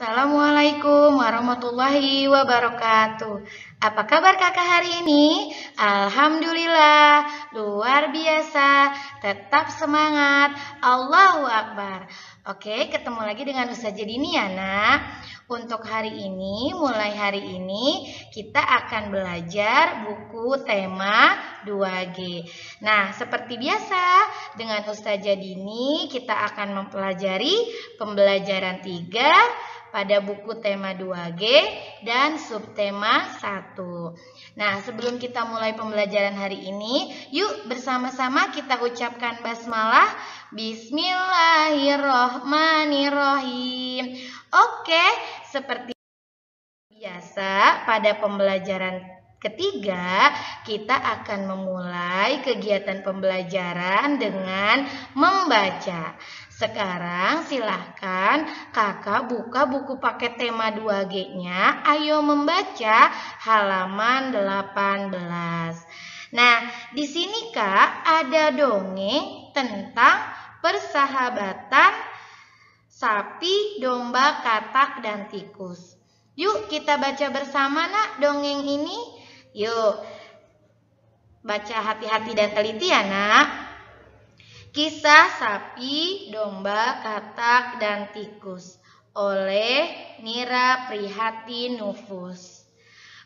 Assalamualaikum warahmatullahi wabarakatuh. Apa kabar kakak hari ini? Alhamdulillah, luar biasa. Tetap semangat. Allahu Akbar. Oke, ketemu lagi dengan Ustazah Dini ya nak. Untuk hari ini, mulai hari ini kita akan belajar buku tema 2G. Nah, seperti biasa dengan Ustazah Dini kita akan mempelajari pembelajaran 3 pada buku tema 2G dan subtema 1. Nah, sebelum kita mulai pembelajaran hari ini, yuk bersama-sama kita ucapkan basmalah. Bismillahirrohmanirrohim. Oke, seperti biasa pada pembelajaran ketiga, kita akan memulai kegiatan pembelajaran dengan membaca. Sekarang silahkan kakak buka buku paket tema 2G-nya. Ayo membaca halaman 18. Nah, di sini kak ada dongeng tentang persahabatan sapi, domba, katak, dan tikus. Yuk kita baca bersama nak dongeng ini. Yuk baca hati-hati dan teliti ya nak. Kisah sapi, domba, katak, dan tikus oleh Nira Prihatinufus.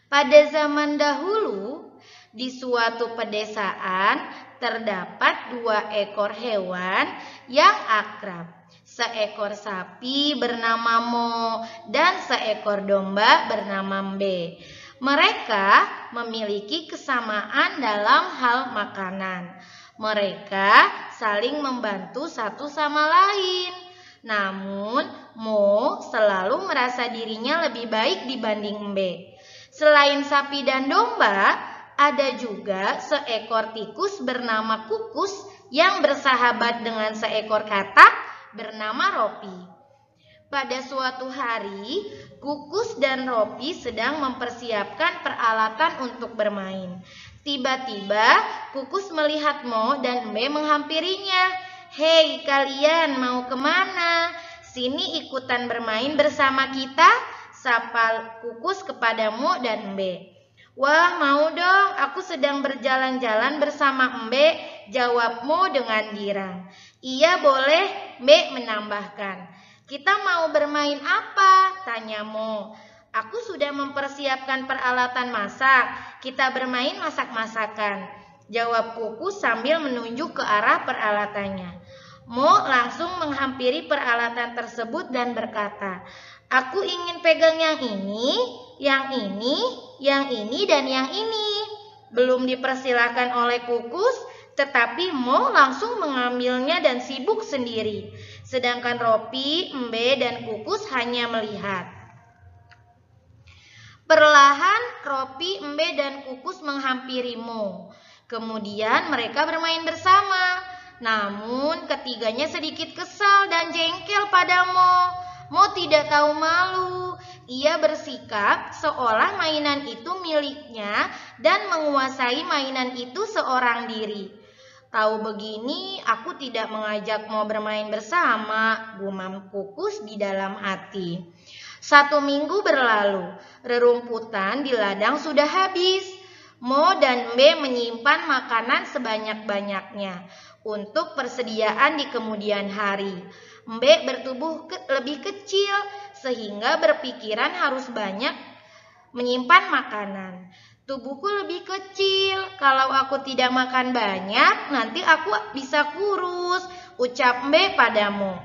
Pada zaman dahulu, di suatu pedesaan terdapat 2 ekor hewan yang akrab. Seekor sapi bernama Mo dan seekor domba bernama Mbe. Mereka memiliki kesamaan dalam hal makanan. Mereka saling membantu satu sama lain. Namun, Mo selalu merasa dirinya lebih baik dibanding Mbe. Selain sapi dan domba, ada juga seekor tikus bernama Kukus yang bersahabat dengan seekor katak bernama Ropi. Pada suatu hari, Kukus dan Ropi sedang mempersiapkan peralatan untuk bermain. Tiba-tiba, Kukus melihat Mo dan Mbe menghampirinya. "Hei kalian, mau kemana? Sini ikutan bermain bersama kita," sapa Kukus kepada Mo dan Mbe. "Wah, mau dong, aku sedang berjalan-jalan bersama Mbe," jawab Mo dengan girang. "Iya boleh," Mbe menambahkan. "Kita mau bermain apa?" tanya Mo. "Aku sudah mempersiapkan peralatan masak. Kita bermain masak-masakan," jawab Kukus sambil menunjuk ke arah peralatannya. Mo langsung menghampiri peralatan tersebut dan berkata, "Aku ingin pegang yang ini, yang ini, yang ini, dan yang ini." Belum dipersilakan oleh Kukus, tetapi Mo langsung mengambilnya dan sibuk sendiri. Sedangkan Ropi, Mbe, dan Kukus hanya melihat. Perlahan Ropi, Mbe, dan Kukus menghampiri Mo. Kemudian mereka bermain bersama. Namun ketiganya sedikit kesal dan jengkel pada Mo. Mo tidak tahu malu. Ia bersikap seolah mainan itu miliknya dan menguasai mainan itu seorang diri. "Tahu begini, aku tidak mengajak Mo bermain bersama," gumam Kukus di dalam hati. 1 minggu berlalu, rerumputan di ladang sudah habis. Mo dan Mbe menyimpan makanan sebanyak-banyaknya untuk persediaan di kemudian hari. Mbe bertubuh lebih kecil sehingga berpikiran harus banyak menyimpan makanan. "Tubuhku lebih kecil, kalau aku tidak makan banyak, nanti aku bisa kurus," ucap Mbe padamu.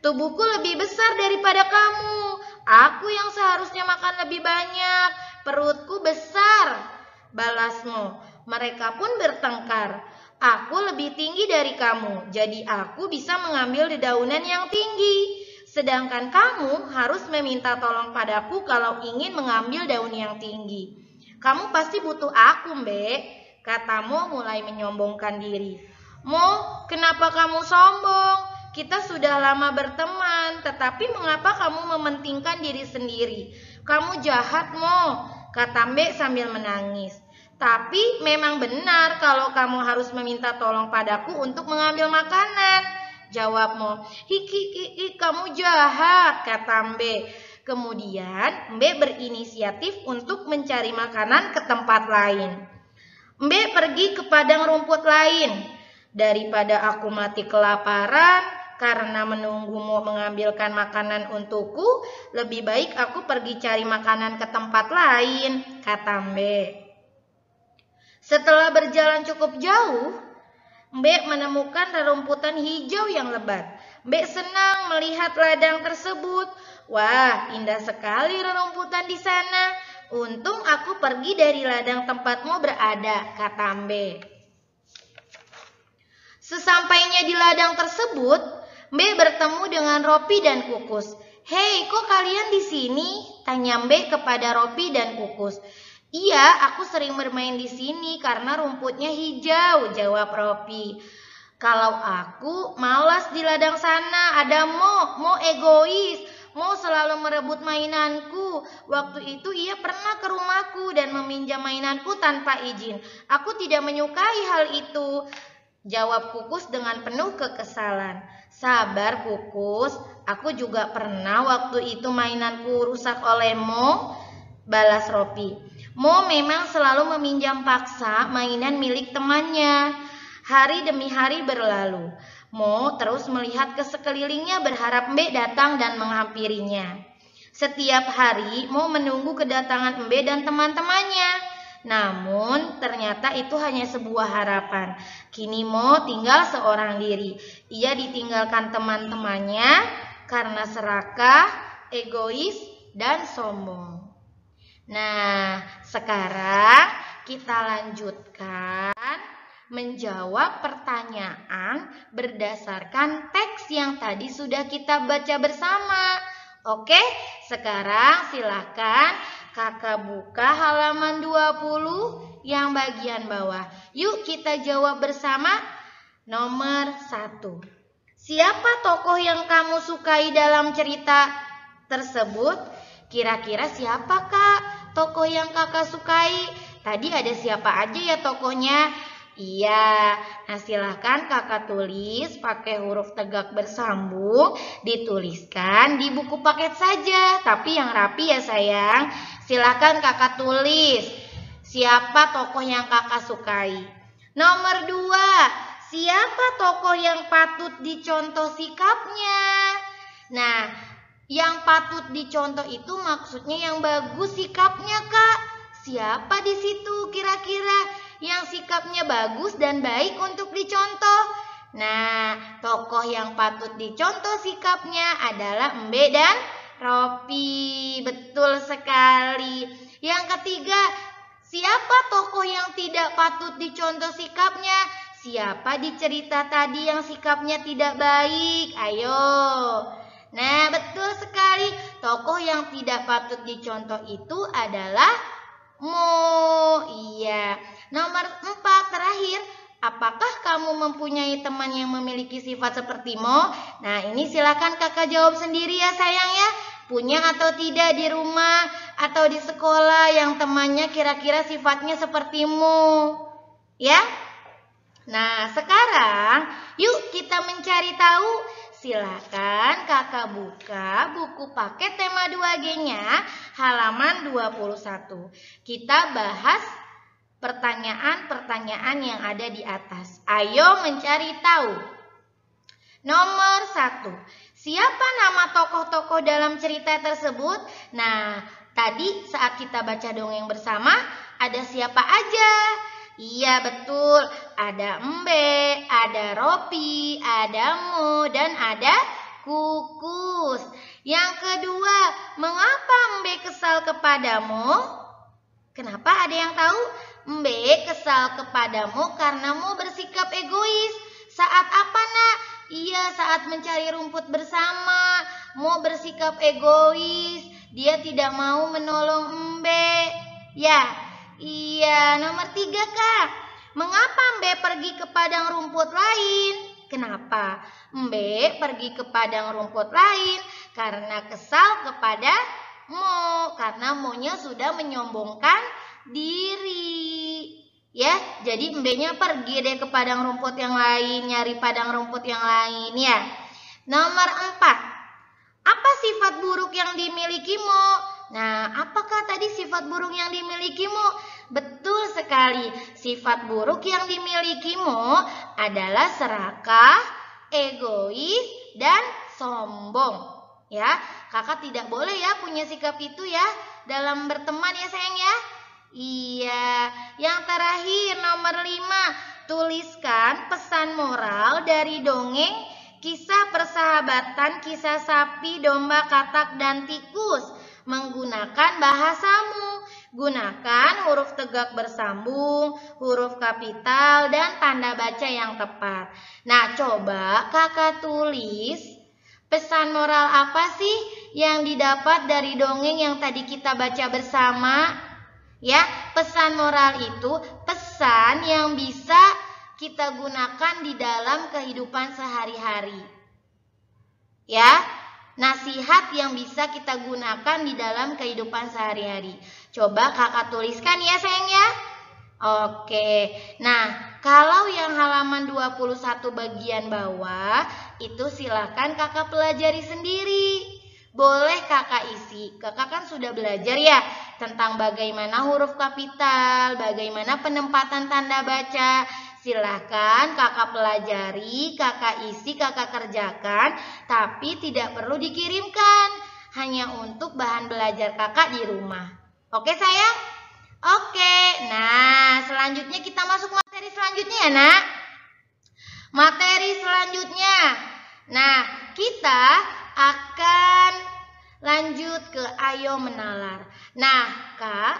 "Tubuhku lebih besar daripada kamu. Aku yang seharusnya makan lebih banyak. Perutku besar," balasmu. Mereka pun bertengkar. "Aku lebih tinggi dari kamu, jadi aku bisa mengambil dedaunan yang tinggi. Sedangkan kamu harus meminta tolong padaku kalau ingin mengambil daun yang tinggi. Kamu pasti butuh aku, Mbe," kata Mo mulai menyombongkan diri. "Mo, kenapa kamu sombong? Kita sudah lama berteman, tetapi mengapa kamu mementingkan diri sendiri? Kamu jahat, Mo," kata Mbe sambil menangis. "Tapi memang benar kalau kamu harus meminta tolong padaku untuk mengambil makanan," jawab Mo. "Hiki, kamu jahat," kata Mbe. Kemudian Mbe berinisiatif untuk mencari makanan ke tempat lain. Mbe pergi ke padang rumput lain. Daripada aku mati kelaparan karena menunggumu mengambilkan makanan untukku, lebih baik aku pergi cari makanan ke tempat lain, kata Mbe. Setelah berjalan cukup jauh, Mbe menemukan rerumputan hijau yang lebat. Mbe senang melihat ladang tersebut. Wah, indah sekali rerumputan di sana. Untung aku pergi dari ladang tempatmu berada, kata Mbe. Sesampainya di ladang tersebut, Mbe bertemu dengan Ropi dan Kukus. Hei, kok kalian di sini? Tanya Mbe kepada Ropi dan Kukus. Iya, aku sering bermain di sini karena rumputnya hijau, jawab Ropi. Kalau aku malas di ladang sana, ada Mo egois. Mo selalu merebut mainanku. Waktu itu ia pernah ke rumahku dan meminjam mainanku tanpa izin. Aku tidak menyukai hal itu, jawab Kukus dengan penuh kekesalan. Sabar Kukus, aku juga pernah waktu itu mainanku rusak oleh Mo, balas Ropi. Mo memang selalu meminjam paksa mainan milik temannya. Hari demi hari berlalu. Mo terus melihat ke sekelilingnya berharap Mbe datang dan menghampirinya. Setiap hari Mo menunggu kedatangan Mbe dan teman-temannya. Namun ternyata itu hanya sebuah harapan. Kini Mo tinggal seorang diri. Ia ditinggalkan teman-temannya karena serakah, egois, dan sombong. Nah, sekarang kita lanjutkan menjawab pertanyaan berdasarkan teks yang tadi sudah kita baca bersama. Oke, sekarang silakan Kakak buka halaman 20 yang bagian bawah. Yuk kita jawab bersama. Nomor 1. Siapa tokoh yang kamu sukai dalam cerita tersebut? Kira-kira siapa Kak tokoh yang Kakak sukai? Tadi ada siapa aja ya tokohnya? Iya, nah silahkan Kakak tulis pakai huruf tegak bersambung, dituliskan di buku paket saja, tapi yang rapi ya sayang. Silahkan Kakak tulis siapa tokoh yang Kakak sukai. Nomor 2, siapa tokoh yang patut dicontoh sikapnya? Nah, yang patut dicontoh itu maksudnya yang bagus sikapnya Kak. Siapa di situ kira-kira yang sikapnya bagus dan baik untuk dicontoh? Nah, tokoh yang patut dicontoh sikapnya adalah Mbe dan Ropi. Betul sekali. Yang ketiga, siapa tokoh yang tidak patut dicontoh sikapnya? Siapa di cerita tadi yang sikapnya tidak baik? Ayo. Nah, betul sekali. Tokoh yang tidak patut dicontoh itu adalah Mo. Iya. Nomor 4 terakhir, apakah kamu mempunyai teman yang memiliki sifat seperti Mo? Nah, ini silakan Kakak jawab sendiri ya sayang ya. Punya atau tidak di rumah atau di sekolah yang temannya kira-kira sifatnya seperti Mo? Ya. Nah, sekarang yuk kita mencari tahu. Silakan Kakak buka buku paket tema 2G-nya halaman 21. Kita bahas pertanyaan-pertanyaan yang ada di atas. Ayo mencari tahu. Nomor 1. Siapa nama tokoh-tokoh dalam cerita tersebut? Nah, tadi saat kita baca dongeng bersama, ada siapa aja? Iya betul, ada Mbe, ada Ropi, ada Mo, dan ada Kukus. Yang kedua, mengapa Mbe kesal kepadamu? Kenapa, ada yang tahu? Mbe kesal kepadamu karena Mo bersikap egois. Saat apa nak? Iya, saat mencari rumput bersama. Mo bersikap egois, dia tidak mau menolong Mbe. Ya. Iya, nomor 3 Kak. Mengapa Mbe pergi ke padang rumput lain? Kenapa Mbe pergi ke padang rumput lain? Karena kesal kepada Mo. Karena Mo-nya sudah menyombongkan diri. Ya, jadi Mbe-nya pergi deh ke padang rumput yang lain, nyari padang rumput yang lain ya. Nomor 4. Apa sifat buruk yang dimilikimu? Nah, apakah tadi sifat buruk yang dimilikimu? Betul sekali, sifat buruk yang dimilikimu adalah serakah, egois, dan sombong. Ya, kakak tidak boleh ya punya sikap itu ya dalam berteman ya sayang ya. Iya, yang terakhir nomor 5, tuliskan pesan moral dari dongeng kisah persahabatan, kisah sapi, domba, katak, dan tikus menggunakan bahasamu. Gunakan huruf tegak bersambung, huruf kapital, dan tanda baca yang tepat. Nah, coba kakak tulis pesan moral apa sih yang didapat dari dongeng yang tadi kita baca bersama? Ya, pesan moral itu pesan yang bisa kita gunakan di dalam kehidupan sehari-hari. Ya, nasihat yang bisa kita gunakan di dalam kehidupan sehari-hari. Coba kakak tuliskan ya sayang ya. Oke, nah kalau yang halaman 21 bagian bawah itu silakan kakak pelajari sendiri. Boleh kakak isi, kakak kan sudah belajar ya tentang bagaimana huruf kapital, bagaimana penempatan tanda baca. Silahkan kakak pelajari, kakak isi, kakak kerjakan, tapi tidak perlu dikirimkan. Hanya untuk bahan belajar kakak di rumah. Oke sayang? Oke, nah selanjutnya kita masuk materi selanjutnya ya nak. Materi selanjutnya. Nah, kita akan lanjut ke Ayo Menalar. Nah, Kak,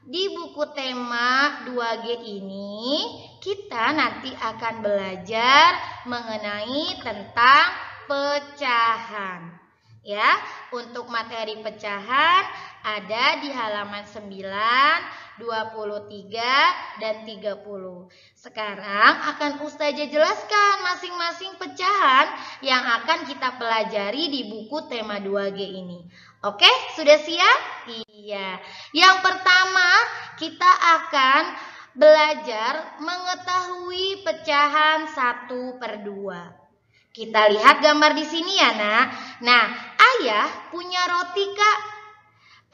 di buku tema 2G ini kita nanti akan belajar mengenai tentang pecahan. Ya, untuk materi pecahan ada di halaman 9, 23, dan 30. Sekarang akan Ustazah jelaskan masing-masing pecahan yang akan kita pelajari di buku tema 2G ini. Oke, sudah siap? Iya. Yang pertama, kita akan belajar mengetahui pecahan 1/2. Kita lihat gambar di sini ya nak. Nah, ayah punya roti kak.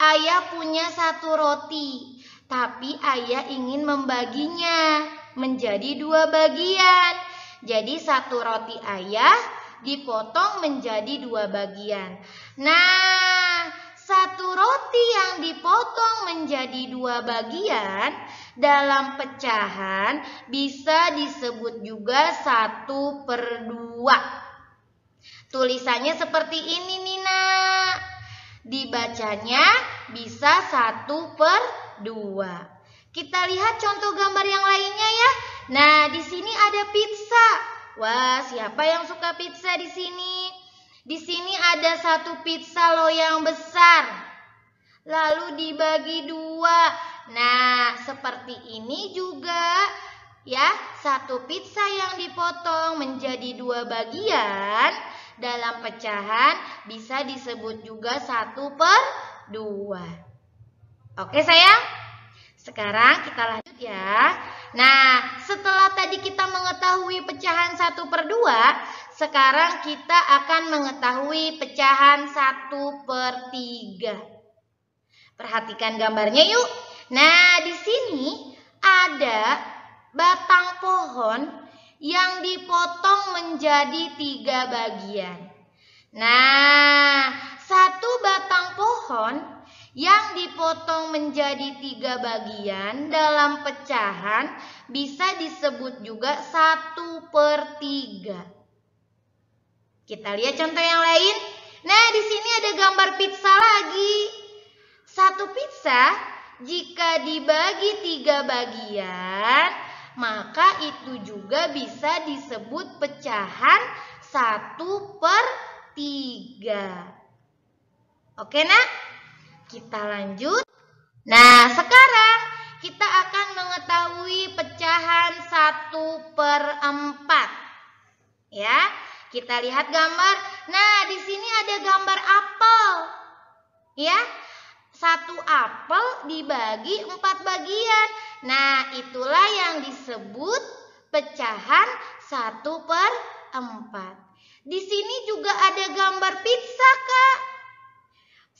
Ayah punya 1 roti. Tapi ayah ingin membaginya menjadi 2 bagian. Jadi 1 roti ayah dipotong menjadi 2 bagian. Nah, 1 roti yang dipotong menjadi 2 bagian dalam pecahan bisa disebut juga 1/2. Tulisannya seperti ini nih nak. Dibacanya bisa 1/2. Kita lihat contoh gambar yang lainnya ya. Nah, di sini ada pizza. Wah, siapa yang suka pizza di sini? Di sini ada 1 pizza loyang besar. Lalu dibagi 2. Nah, seperti ini juga ya. 1 pizza yang dipotong menjadi 2 bagian dalam pecahan bisa disebut juga 1/2. Oke sayang? Sekarang kita lanjut ya. Nah, setelah tadi kita mengetahui pecahan 1/2, sekarang kita akan mengetahui pecahan 1/3. Perhatikan gambarnya yuk. Nah, di sini ada batang pohon yang dipotong menjadi 3 bagian. Nah, 1 batang pohon yang dipotong menjadi 3 bagian dalam pecahan bisa disebut juga 1/3. Kita lihat contoh yang lain. Nah, di sini ada gambar pizza lagi. 1 pizza jika dibagi 3 bagian, maka itu juga bisa disebut pecahan 1/3. Oke nak? Kita lanjut. Nah, sekarang kita akan mengetahui pecahan 1/4. Ya, kita lihat gambar. Nah, di sini ada gambar apel. Ya, 1 apel dibagi 4 bagian. Nah, itulah yang disebut pecahan 1/4. Di sini juga ada gambar pizza, Kak.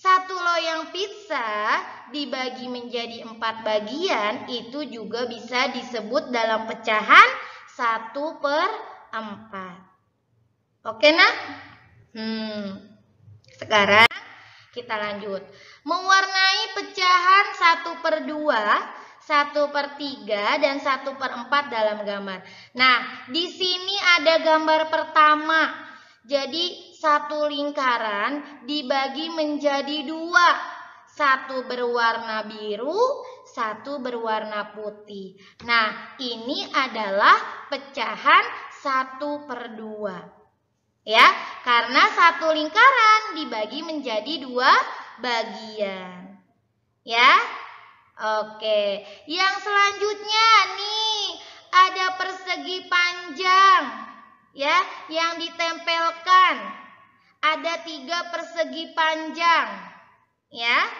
Satu loyang pizza dibagi menjadi 4 bagian itu juga bisa disebut dalam pecahan 1/4. Oke nak? Sekarang kita lanjut. Mewarnai pecahan 1/2, 1/3, dan 1/4 dalam gambar. Nah, di sini ada gambar pertama. Jadi satu lingkaran dibagi menjadi 2. Satu berwarna biru, satu berwarna putih. Nah, ini adalah pecahan 1/2. Ya, karena satu lingkaran dibagi menjadi 2 bagian. Ya. Oke, yang selanjutnya nih ada persegi panjang. Ya, yang ditempelkan ada 3 persegi panjang, ya.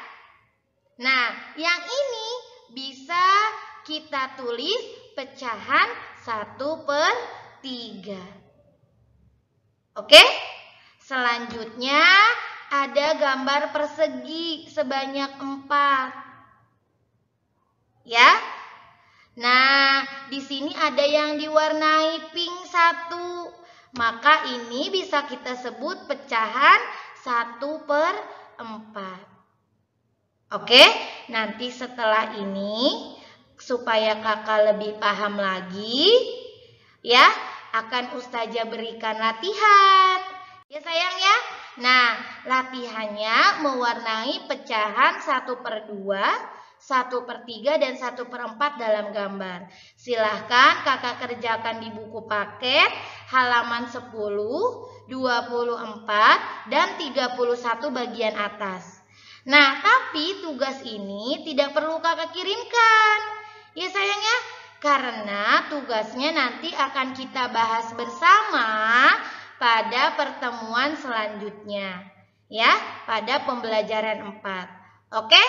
Nah, yang ini bisa kita tulis pecahan 1/3. Oke? Selanjutnya ada gambar persegi sebanyak 4. Ya. Nah, di sini ada yang diwarnai pink 1. Maka ini bisa kita sebut pecahan 1/4. Oke, nanti setelah ini supaya kakak lebih paham lagi, ya, akan Ustazah berikan latihan. Ya sayang ya. Nah, latihannya mewarnai pecahan 1/2, 1/3, dan 1/4 dalam gambar. Silahkan kakak kerjakan di buku paket halaman 10, 24, dan 31 bagian atas. Nah, tapi tugas ini tidak perlu kakak kirimkan. Ya sayang ya, karena tugasnya nanti akan kita bahas bersama pada pertemuan selanjutnya. Ya, pada pembelajaran 4. Oke?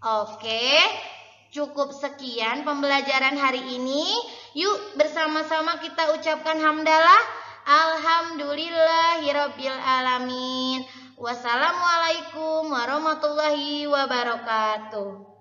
Oke, cukup sekian pembelajaran hari ini. Yuk bersama-sama kita ucapkan hamdalah. Alhamdulillahirabbil alamin. Wassalamualaikum warahmatullahi wabarakatuh.